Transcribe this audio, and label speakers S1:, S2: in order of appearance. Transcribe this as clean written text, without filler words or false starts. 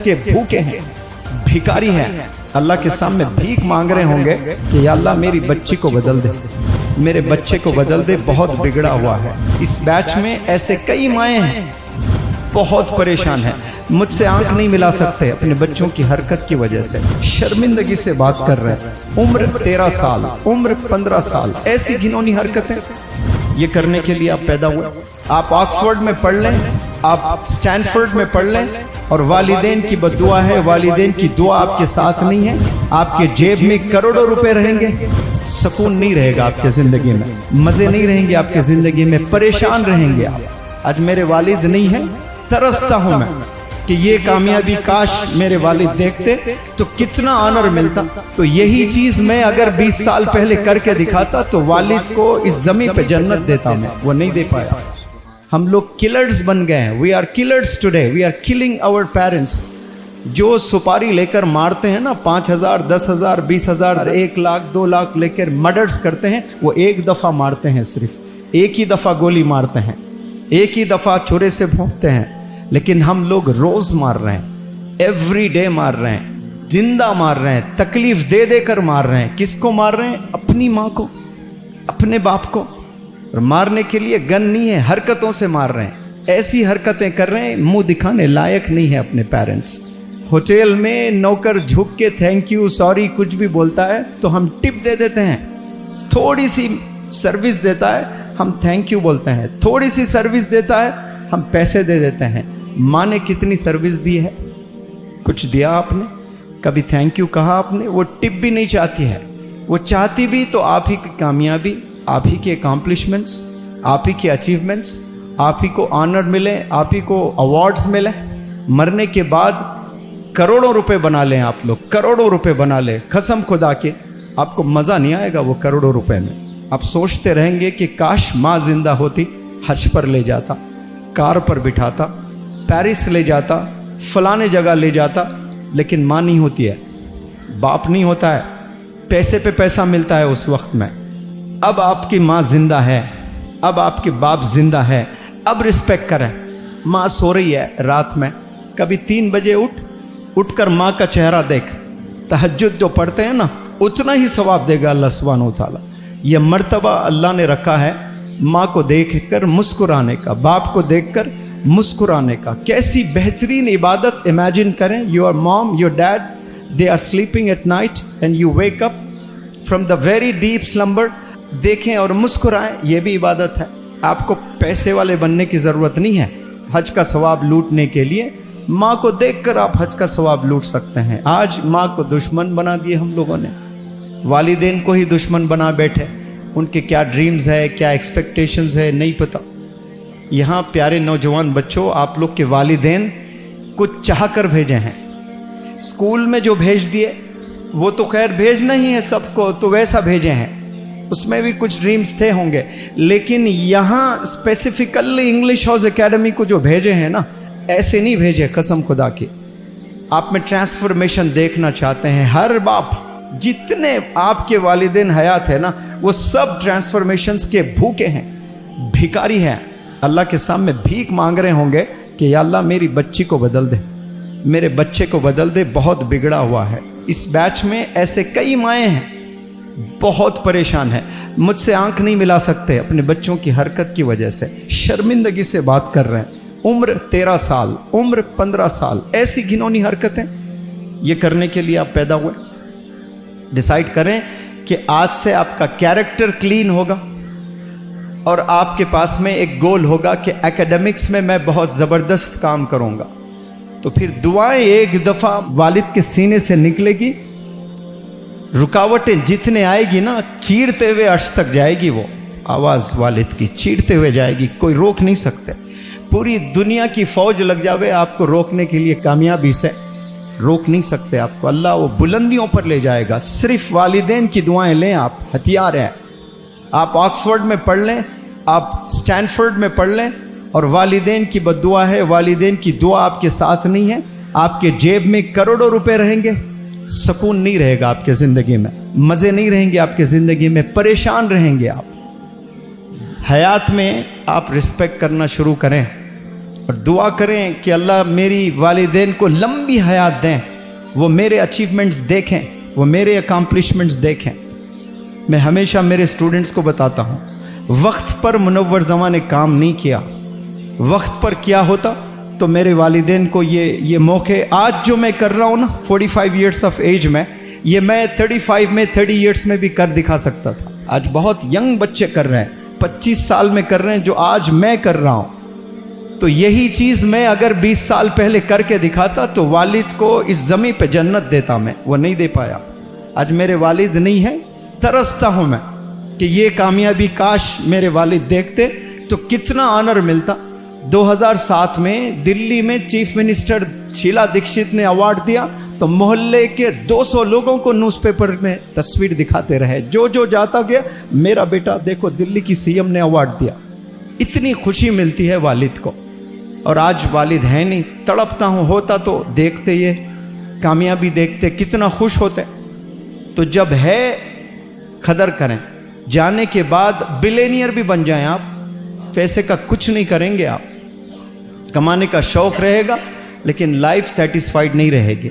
S1: के भूखे हैं, भिखारी हैं, अल्लाह के सामने भीख मांग रहे होंगे कि या अल्लाह मेरी बच्ची को बदल दे, मेरे बच्चे को बदल दे, बहुत बिगड़ा हुआ है। इस बैच में ऐसे कई माएँ हैं बहुत परेशान हैं, मुझसे आंख नहीं मिला सकते अपने बच्चों की हरकत की वजह से, शर्मिंदगी से बात कर रहे हैं। उम्र 13 साल, उम्र 15 साल, ऐसी घिनौनी हरकतें ये करने के लिए आप पैदा हुए। आप ऑक्सफोर्ड में पढ़ लें, आप स्टैनफोर्ड में पढ़ लें, और वालिदैन की बद्दुआ है, वालिदैन की दुआ आपके साथ नहीं है, आपके जेब में करोड़ों रुपए रहेंगे, सुकून नहीं रहेगा आपके जिंदगी में, मजे नहीं रहेंगे आपके जिंदगी में, परेशान रहेंगे आप। आज मेरे वालिद नहीं है, तरसता हूं मैं कि ये कामयाबी काश मेरे वालिद देखते तो कितना ऑनर मिलता। तो यही चीज मैं अगर 20 साल पहले करके दिखाता तो वालिद को इस जमीन पे जन्नत देता मैं, वो नहीं दे पाया। हम लोग किलर्स बन गए हैं, we are killers today, we are killing our parents. जो सुपारी लेकर मारते हैं ना, 5,000, 10,000, 20,000, 1 लाख, 2 लाख लेकर मर्डर्स करते हैं, वो एक दफा मारते हैं, सिर्फ एक ही दफा गोली मारते हैं, एक ही दफा छुरे से भोंकते हैं। लेकिन हम लोग रोज मार रहे हैं, एवरी डे मार रहे हैं, जिंदा मार रहे हैं, तकलीफ दे देकर मार रहे हैं। किसको मार रहे हैं? अपनी माँ को, अपने बाप को। और मारने के लिए गन नहीं है, हरकतों से मार रहे हैं, ऐसी हरकतें कर रहे हैं, मुंह दिखाने लायक नहीं है अपने पेरेंट्स। होटल में नौकर झुक के थैंक यू, सॉरी कुछ भी बोलता है तो हम टिप दे देते हैं, थोड़ी सी सर्विस देता है हम थैंक यू बोलते हैं, थोड़ी सी सर्विस देता है हम पैसे दे देते हैं। माँ ने कितनी सर्विस दी है? कुछ दिया आपने? कभी थैंक यू कहा आपने? वो टिप भी नहीं चाहती है। वो चाहती भी तो आप ही की कामयाबी, आप ही के अकॉम्प्लिशमेंट्स, आप ही के अचीवमेंट्स, आप ही को ऑनर मिले, आप ही को अवार्ड्स मिले। मरने के बाद करोड़ों रुपए बना लें आप लोग, करोड़ों रुपए बना लें, कसम खुदा के आपको मजा नहीं आएगा वो करोड़ों रुपए में। आप सोचते रहेंगे कि काश माँ जिंदा होती, हज पर ले जाता, कार पर बिठाता, पेरिस ले जाता, फलाने जगह ले जाता। लेकिन माँ नहीं होती है, बाप नहीं होता है, पैसे पे पैसा मिलता है उस वक्त में। अब आपकी माँ जिंदा है, अब आपके बाप जिंदा है, अब रिस्पेक्ट करें। माँ सो रही है रात में, कभी 3 बजे उठ कर माँ का चेहरा देख, तहज्जुद जो पढ़ते हैं ना, उतना ही सवाब देगा अल्लाह सुब्हानहू व तआला। ये मर्तबा अल्लाह ने रखा है माँ को देखकर मुस्कुराने का, बाप को देखकर मुस्कुराने का। कैसी बेहतरीन इबादत इमेजिन करें। Your mom, your dad, they are sleeping at night and you wake up from the very deep slumber, देखें और मुस्कुराएं, ये भी इबादत है। आपको पैसे वाले बनने की ज़रूरत नहीं है हज का सवाब लूटने के लिए। माँ को देखकर आप हज का सवाब लूट सकते हैं। आज माँ को दुश्मन बना दिए हम लोगों ने, वालिदैन को ही दुश्मन बना बैठे। उनके क्या ड्रीम्स है, क्या एक्सपेक्टेशंस है, नहीं पता। यहाँ प्यारे नौजवान बच्चों, आप लोग के वालिदैन कुछ चाह कर भेजे हैं। स्कूल में जो भेज दिए वो तो खैर भेजना ही है सबको, तो वैसा भेजे हैं, उसमें भी कुछ ड्रीम्स थे होंगे। लेकिन यहाँ स्पेसिफिकली इंग्लिश हाउस एकेडमी को जो भेजे हैं ना, ऐसे नहीं भेजे, कसम खुदा की। आप में ट्रांसफॉर्मेशन देखना चाहते हैं, हर बाप, जितने आपके वालिदैन हयात है ना, वो सब ट्रांसफॉर्मेशंस के भूखे हैं, भिखारी हैं, अल्लाह के सामने भीख मांग रहे होंगे कि या अल्लाह मेरी बच्ची को बदल दे, मेरे बच्चे को बदल दे, बहुत बिगड़ा हुआ है। इस बैच में ऐसे कई माएँ हैं बहुत परेशान हैं, मुझसे आंख नहीं मिला सकते अपने बच्चों की हरकत की वजह से, शर्मिंदगी से बात कर रहे हैं। उम्र 13 साल, उम्र 15 साल, ऐसी घिनौनी हरकतें ये करने के लिए आप पैदा हुए। डिसाइड करें कि आज से आपका कैरेक्टर क्लीन होगा और आपके पास में एक गोल होगा कि एकेडमिक्स में मैं बहुत ज़बरदस्त काम करूंगा। तो फिर दुआएं एक दफ़ा वालिद के सीने से निकलेगी, रुकावटें जितने आएगी ना, चीरते हुए अर्श तक जाएगी वो आवाज़ वालिद की, चीरते हुए जाएगी, कोई रोक नहीं सकते। पूरी दुनिया की फौज लग जावे आपको रोकने के लिए, कामयाबी से रोक नहीं सकते आपको। अल्लाह वो बुलंदियों पर ले जाएगा। सिर्फ वालिदैन की दुआएं लें, आप हथियार हैं। आप ऑक्सफोर्ड में पढ़ लें, आप स्टैनफोर्ड में पढ़ लें, और वालिदैन की बद्दुआ है, वालिदैन की दुआ आपके साथ नहीं है, आपके जेब में करोड़ों रुपए रहेंगे, सुकून नहीं रहेगा आपके ज़िंदगी में, मज़े नहीं रहेंगे आपके ज़िंदगी में, परेशान रहेंगे आप। हयात में आप रिस्पेक्ट करना शुरू करें اور دعا کریں کہ اللہ میری والدین کو لمبی حیات دیں، وہ میرے اچیومنٹس دیکھیں، وہ میرے اکامپلشمنٹس دیکھیں۔ میں ہمیشہ میرے اسٹوڈنٹس کو بتاتا ہوں، وقت پر منور زمان نے کام نہیں کیا، وقت پر کیا ہوتا تو میرے والدین کو یہ موقع آج جو میں کر رہا ہوں نا 45 ایئرس آف ایج میں، یہ میں 35 میں 30 ایئرس میں بھی کر دکھا سکتا تھا۔ آج بہت ینگ بچے کر رہے ہیں، 25 سال میں کر رہے ہیں جو آج میں کر رہا ہوں۔ تو یہی چیز میں اگر 20 سال پہلے کر کے دکھاتا تو والد کو اس زمین پہ جنت دیتا میں، وہ نہیں دے پایا۔ آج میرے والد نہیں ہیں، ترستا ہوں میں کہ یہ کامیابی کاش میرے والد دیکھتے تو کتنا آنر ملتا۔ 2007 میں دلی میں چیف منسٹر شیلا دیکشت نے ایوارڈ دیا تو محلے کے 200 لوگوں کو نیوز پیپر میں تصویر دکھاتے رہے، جو جاتا گیا میرا بیٹا دیکھو دلی کی سی ایم نے ایوارڈ دیا۔ اتنی خوشی ملتی ہے والد کو، اور آج والد ہے نہیں، تڑپتا ہوں، ہوتا تو دیکھتے یہ کامیابی دیکھتے کتنا خوش ہوتے۔ تو جب ہے قدر کریں، جانے کے بعد بلینئر بھی بن جائیں آپ، پیسے کا کچھ نہیں کریں گے آپ، کمانے کا شوق رہے گا لیکن لائف سیٹسفائیڈ نہیں رہے گی۔